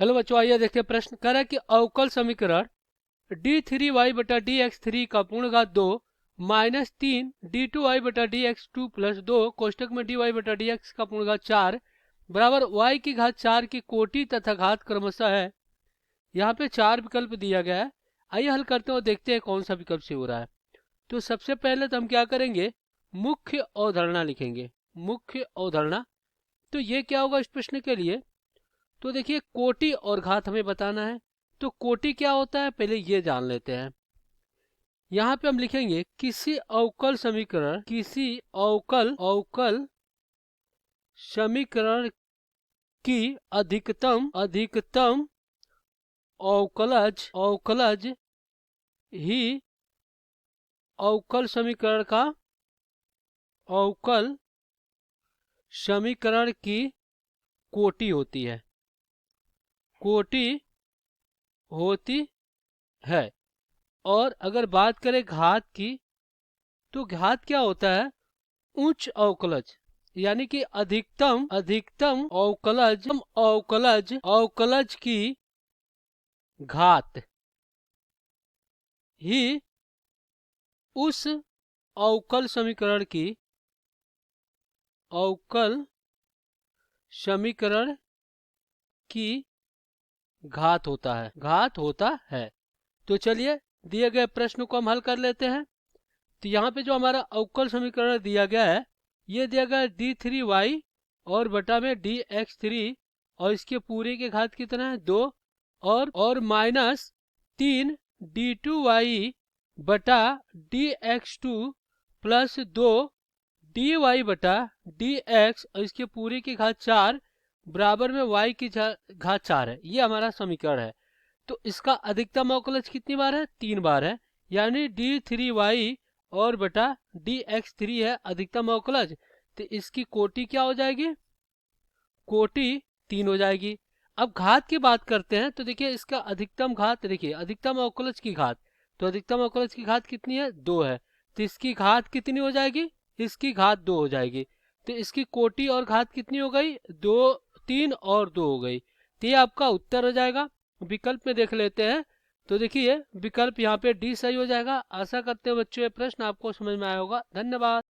Hello बच्चों, आइए देखते हैं। प्रश्न कह रहा है कि अवकल समीकरण d3y बटा dx3 का पूर्ण घात 2 माइनस 3 d2y बटा dx2 प्लस 2 कोष्टक में dy बटा dx का पूर्ण घात 4 बराबर y की घात 4 की कोटि तथा घात क्रमशः है। यहाँ पे 4 विकल्प दिया गया है। आइए हल करते हैं और देखते हैं कौन सा विकल्प सही हो रहा है। तो सबसे पहले तो हम क्या करेंगे, मुख्य अवधारणा लिखेंगे। मुख्य अवधारणा, तो ये क्या होगा इस प्रश्न के लिए। तो देखिए, कोटि और घात हमें बताना है। तो कोटि क्या होता है पहले ये जान लेते हैं। यहाँ पे हम लिखेंगे किसी अवकल समीकरण, किसी अवकल अवकल समीकरण की अधिकतम अवकलज ही अवकल समीकरण की कोटि होती है। कोटि होती है। और अगर बात करें घात की, तो घात क्या होता है, उच्च अवकलज, यानी कि अधिकतम अवकलज की घात ही उस अवकल समीकरण की घात होता है। तो चलिए दिए गए प्रश्न को हम हल कर लेते हैं। तो यहाँ पे जो हमारा अवकल समीकरण दिया गया है, ये दिया गया है d3y और बटा में dx3, और इसके पूरे के घात कितना है 2, और माइनस 3 d2y बटा dx2 प्लस 2 dy बटा dx और इसके पूरे की घात 4 बराबर में y की घात 4 है। ये हमारा समीकरण है। तो इसका अधिकतम अवकलज कितनी बार है, 3 बार है, यानी d3y और बटा dx3 है अधिकतम अवकलज। तो इसकी कोटि क्या हो जाएगी, कोटि 3 हो जाएगी। अब घात की बात करते हैं। तो देखिए इसका अधिकतम घात, देखिए अधिकतम अवकलज की घात, तो अधिकतम अवकलज की घात कितनी है, 2 है। तो इसकी घात कितनी हो जाएगी, इसकी घात 2 हो जाएगी। तो इसकी कोटि और घात कितनी हो गई, 2, 3 और 2 हो गई। तो ये आपका उत्तर हो जाएगा। विकल्प में देख लेते हैं। तो देखिए विकल्प यहाँ पे डी सही हो जाएगा। आशा करते हैं बच्चों ये प्रश्न आपको समझ में आया होगा। धन्यवाद।